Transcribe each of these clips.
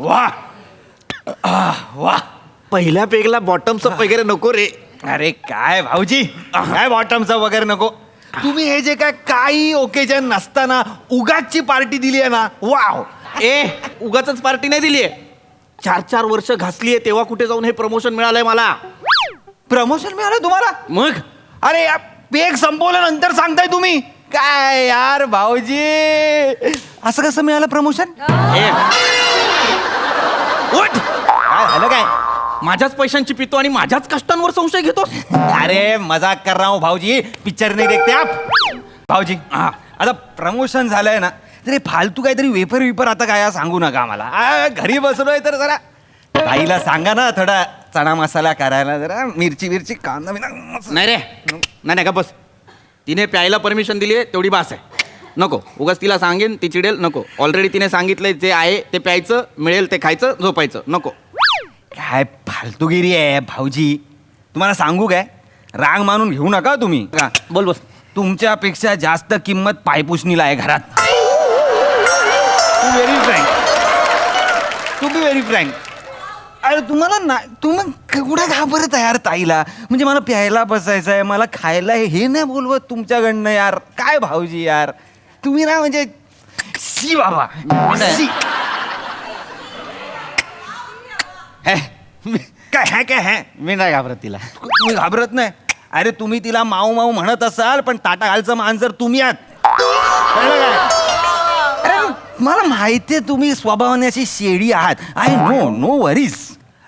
वा वा, पहिल्या पेगला बॉटम्स अप वगैरे नको रे. अरे काय भाऊजी, काय बॉटम्स अप वगैरे नको. तुम्ही हे जे काय काही ओकेजन नसताना उगाचची पार्टी दिली आहे ना, वाव. उगाच पार्टी नाही दिली आहे. 4 वर्ष घासली आहे तेव्हा कुठे जाऊन हे प्रमोशन मिळालंय मला. प्रमोशन मिळालं तुम्हाला? मग अरे पेग संपवल्यानंतर सांगताय तुम्ही? काय यार भाऊजी, असं कसं मिळालं प्रमोशन? उठ. काय झालं काय? माझ्याच पैशांची पितो आणि माझ्याच कष्टांवर संशय घेतो. अरे मजाक कर रहा हूं भाऊजी, पिक्चर नाही देखते आप. भाऊजी आता प्रमोशन झालंय ना, तर हे फालतू काहीतरी वेपर आता काय सांगू नका मला. घरी बसलोय तर जरा ताईला सांगा ना थोडा चणा मसाला करायला, जरा मिरची कांदा बिना. नाही रे, नाही का बस. तिने प्यायला परमिशन दिली आहे तेवढी बास आहे. नको उगाच तिला सांगेन ती चिडेल. नको, ऑलरेडी तिने सांगितलंय जे आहे ते प्यायचं, मिळेल ते खायचं, झोपायचं. नको. काय फालतूगिरी आहे भाऊजी, तुम्हाला सांगू काय, राग मानून घेऊ नका तुम्ही. बोल बस. तुमच्यापेक्षा जास्त किंमत पायपुसणीला आहे घरात. To be very frank. अरे तुम्हाला ना, तुम्ही केवढा घाबरत आहे यार ताईला. म्हणजे मला प्यायला बसायचं आहे, मला खायला हे नाही बोलवत तुमच्याकडनं यार. काय भाऊजी यार, तुम्ही ना म्हणजे सी बाबा सी. काय है, मी नाही घाबरत तिला. तुम्ही घाबरत नाही? अरे तुम्ही तिला माऊ माऊ म्हणत असाल, पण ताटाखालचं मांजर तुम्ही आहात. अरे मला माहितीये तुम्ही स्वभावाने अशी शेळी आहात. I know worries.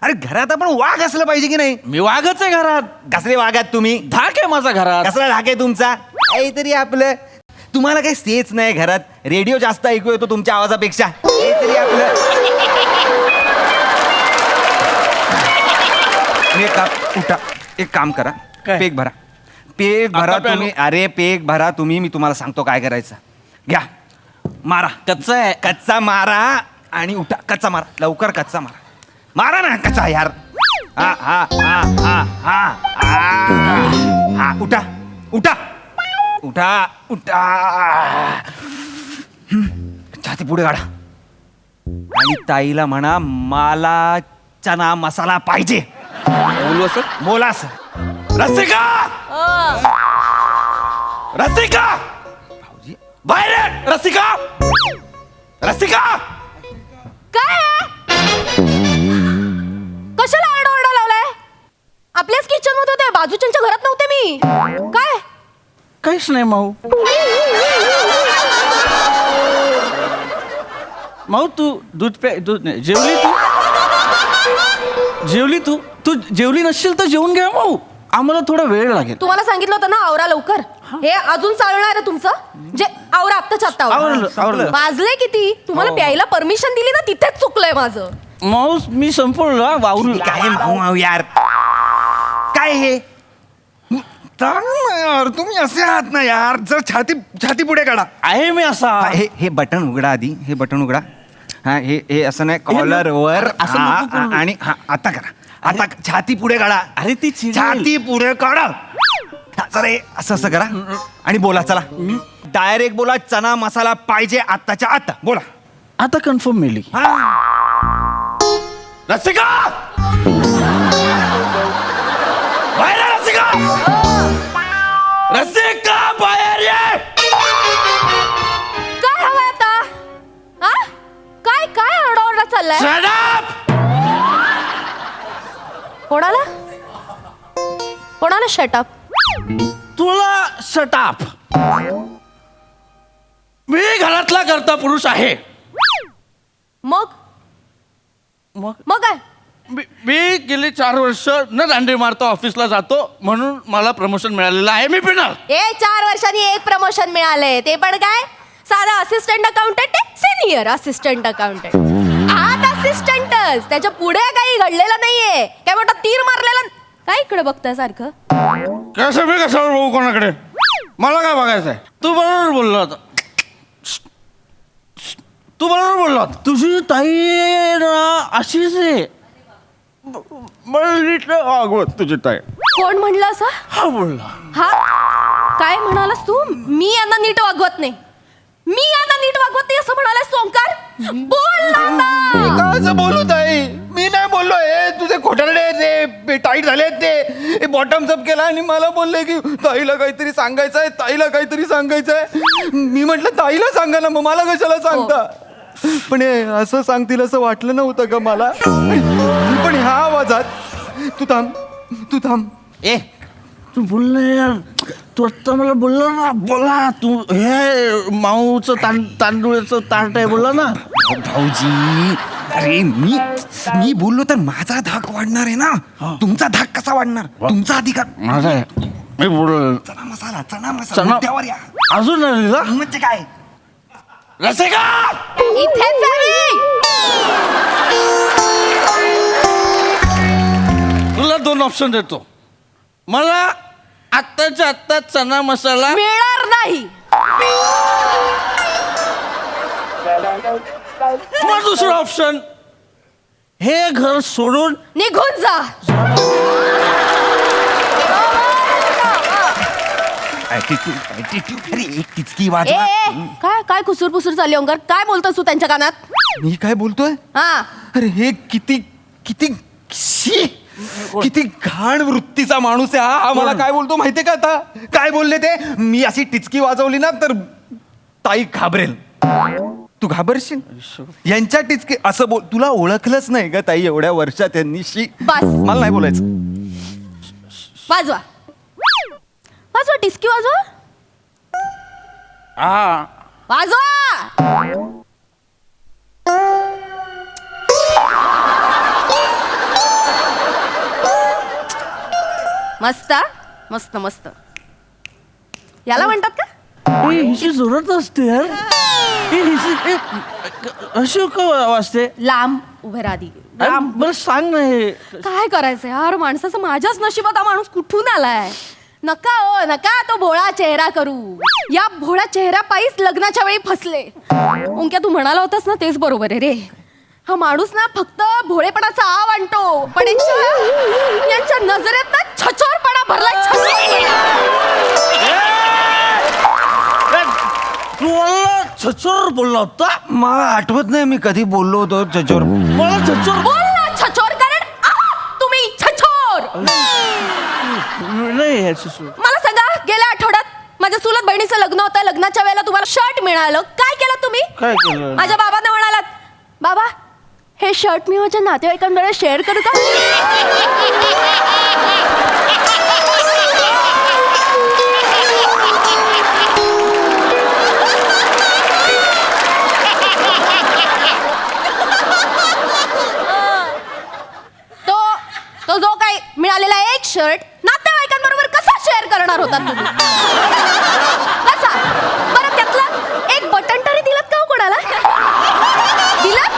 अरे घरात आपण वाघ असलं पाहिजे की नाही? मी वाघच आहे घरात. कसले वाघ आहात तुम्ही? धाक आहे माझा घरात. कसला धाक आहे तुमचा? काहीतरी आपलं, तुम्हाला काही सेच नाही घरात. रेडिओ जास्त ऐकू येतो तुमच्या आवाजापेक्षा. काहीतरी आपलं. उठा, एक काम करा, पेग भरा तुम्ही. अरे पेग भरा तुम्ही. मी तुम्हाला सांगतो काय करायचं. घ्या, मारा. कच्चा आहे. कच्चा मारा आणि उठा. कच्चा मारा, लवकर कच्चा मारा. मारा ना कच्चा यार. हा हा हा हा हा हा. उठा उठा उठा उठा. छाती पुढे काढा आणि ताईला म्हणा मला चना मसाला पाहिजे. बोलू असं? बोला सर. रसिका, रसिका भाऊजी बाहेर. रसिका, रसिका. काय कशाला आरडाओरडा लावलाय? आपल्याच किचन मध्ये होते, बाजूच्यांच्या घरात नव्हते मी. काय? काहीच नाही माऊ. माऊ तू दूध पे, दूध नाही. जेवली तू जेवली नसशील तर जेवून घ्या माऊ. आम्हाला थोडा वेळ लागेल. तुम्हाला सांगितलं होतं ना आवरा लवकर. हे अजून चालणार आहे तुमचं? जे आवरा आत्ताच्या आत्ता आवरलं. वाजले किती? तुम्हाला प्यायला परमिशन दिली ना, तिथेच चुकलंय माझं. माऊ मी संपवलं वावरून. काय माऊ माऊ यार, काय हे यार, तुम्ही असे आहात ना यार. जर छाती पुढे काढा. आहे मी असा. हे बटन उघडा आधी. हे बटन उघडा. हा हे असं नाही, कॉलर वर असं नको करू. आणि हा आता करा. आता छाती पुढे काढा. अरे ती चिडेल. छाती पुढे काढा. जरा हे असं करा आणि बोला. चला डायरेक्ट बोला, चना मसाला पाहिजे आत्ताच्या आत्ता. बोला. आता कन्फर्म मिळली. रसिका बाहेर ये. रसिका, रसिका बाहेर ये. काय हवंय आता? हा? काय काय आरडाओरडा चाललाय? Shut up! कोणाला शटअप? तुला शटाप. मी घरातला करता पुरुष आहे. मग काय? मी गेली 4 वर्ष न दांडे मारता ऑफिसला जातो, म्हणून मला प्रमोशन मिळालेलं आहे. मी पिणार. 4 वर्षांनी एक प्रमोशन मिळालंय, ते पण काय साधा असिस्टंट अकाउंटंट आहे, सिनियर असिस्टंट अकाउंटंट. आत असिस्टंटच, त्याच्या पुढे काही घडलेलं नाहीये. काय मोठा तीर मारलेला. काय इकडे बघताय सारखं? कसं मी कशावर बघू कोणाकडे? मला काय बघायचंय? तू बरोबर बोलला होता. तुझी ताई ना अशीच आहे. तुझी ताई. कोण म्हणलं असं? हा बोलला. हा काय म्हणालास तू? मी यांना नीट वागवत नाही असं म्हणालास ओंकार? बोल ना आता. बोलू ताई, मी नाही बोललो. हे तुझे खोटारडे ते टाईट झाले ते बॉटम्स अप केला आणि मला बोलले की ताईला काहीतरी सांगायचंय, ताईला काहीतरी सांगायचंय. मी म्हटलं ताईला सांगा ना, मग मला कशाला सांगता. पण हे असं सांगतील असं वाटलं नव्हतं का मला. पण ह्या आवाजात तू थांब. ए तू बोल ना यार, तू आत्ता मला बोलला ना, बोला तू. हे माऊचं तांदूळाचं ताट आहे बोलला ना. भाऊजी, अरे मी बोललो तर माझा धाक वाढणार आहे ना. तुमचा धाक कसा वाढणार? तुमचा अधिकार. माझा आहे, मी बोल. चना मसाला चना- मुद्द्यावर या. अजून नाही का म्हणजे काय? रसिका इथेच आहे. तुला 2 ऑप्शन देतो. मला आत्ताच्या आत्ता चना मसाला मिळणार नाही. मग दुसरं ऑप्शन, हे घर सोडून निघून जा. ॲटिट्यूड. अरे एक टिचकी ए वाजवा. काय काय कुसूर पुसूर चालली ओंकार? काय बोलतोस तू त्यांच्या कानात? मी काय बोलतोय? हा अरे हे किती किती शी, किती घाण वृत्तीचा माणूस आहे हा. मला काय बोलतो माहितीये का आता? काय बोलले ते? मी अशी टिचकी वाजवली ना तर ताई घाबरेल. तू घाबरशील? यांच्या टिचकी असं बोल. तुला ओळखलंच नाही का ताई एवढ्या वर्षात यांनी. शी, बस. मला नाही बोलायचं. वाजवा वाजवा टिचकी वाजवा. हा वाजवा. मस्त हा? मस्त मस्त. याला म्हणतात का? हिची जोरात असते यार. अशी का वाजते? लांब उभे राधी. लांब. बरं सांग ना हे. काय करायचं यार, माणसाचं माझ्याच नशिबात हा माणूस कुठून आलाय. नका ओ नका तो भोळा चेहरा करू. या भोळ्या चेहऱ्यापायीच लग्नाच्या वेळी फसले. ओंक्या तू म्हणाला होतास ना, तेच बरोबर आहे रे. हा माणूस ना फक्त भोळेपणाचा आव आणतो, पण यांच्या नजरेत ना छछोरपणा भरलाय. तू मला छचोर बोलला होता. मला आठवत नाही मी कधी बोललो होतो चचोर. मला छचोर बोल ना छछोर, कारण आहात तुम्ही छछोर. नाही आहे छचोर. मला सांगा, गेल्या आठवड्यात माझ्या चुलत बहिणीचं लग्न होतं. लग्नाच्या वेळेला तुम्हाला शर्ट मिळालं, काय केलं तुम्ही? काय केलं? माझ्या बाबांना म्हणालात, बाबा हे शर्ट मी माझ्या नातेवाईकांकडे शेअर करू का? तो जो काही मिळालेला एक शर्ट नातेवाईकांबरोबर कसा शेअर करणार होता तुम्ही? कसा? बरं त्यातलं एक बटन तरी दिलत का हो कोणाला? दिलत?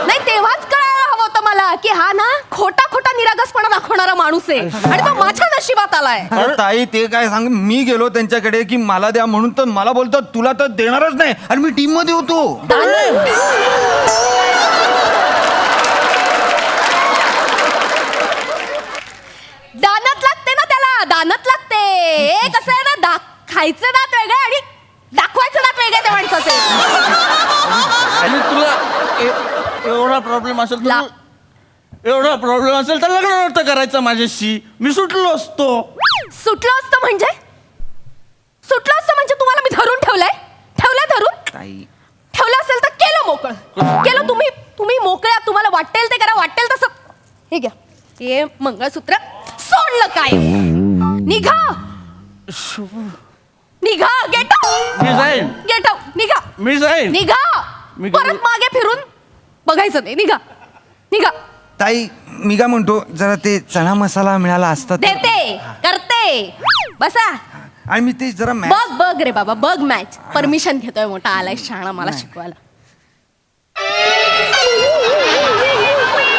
नाही तेव्हाच कळायला हवं होतं मला की हा ना खोटा खोटा निरागसपणा दाखवणारा माणूस आहे आणि तो माझ्या नशिबात आलाय. अरे ताई ते काय सांग. मी गेलो त्यांच्याकडे की मला द्या म्हणून, तर मला बोलतात तुला तर देणारच नाही. आणि मी टीम मध्ये होतो. दानत लागते ना त्याला, दानत लागते. हे कसं आहे ना, खायचं दात वेगळं आणि दाखवायचं दात वेगळं त्या माणसाचे. आणि तुला एवढा प्रॉब्लेम असेल तर एवढा प्रॉब्लेम असेल तर लग्न नव्हतं करायचं माझ्याशी. मी सुटलो असतो. सुटलं असतं म्हणजे? सुटलं असतं म्हणजे तुम्हाला मी धरून ठेवलंय धरून? ताई ठेवलं असेल तर केलं मोकळं. केलं तुम्ही मोकळ्या. तुम्हाला वाटेल ते करा, वाटेल तसं. हे घ्या, हे मंगळसूत्र सोडलं काय? निघा निघा. Gate out. मी जाईन. Get out. निघा. मी जाईन. निघा. मी परत मागे फिरून बघायचं नाही. निघा निघा. ताई मी काय म्हणतो, जरा ते चणा मसाला मिळाला असता तर. देते करते. बसा. आणि मी ते जरा बघ रे बाबा, बघ मॅच. परमिशन घेतोय मोठा, आलाय शाणा मला शिकवायला.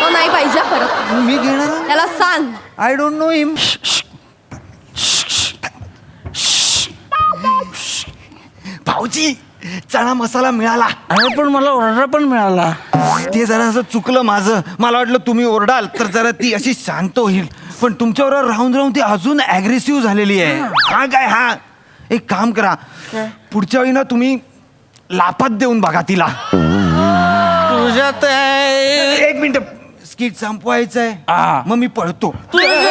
तो नाही पाहिजे परत. मी घेणार. त्याला सांग. I don't know him. भाऊजी चणा मसाला मिळाला. अरे पण मला ऑर्डर पण मिळाला. ते जरा असं चुकलं माझं. मला वाटलं तुम्ही ओरडाल तर जरा ती अशी शांत होईल, पण तुमच्याबरोबर राहून राहून ती अजून ऍग्रेसिव्ह झालेली आहे. हा काय, हा एक काम करा, पुढच्या वेळी ना तुम्ही लापात देऊन बघा तिला. तू तुझ्यात आहे. एक मिनिट स्किट संपवायचं हा. आहे मग मी पळतो तुझ्या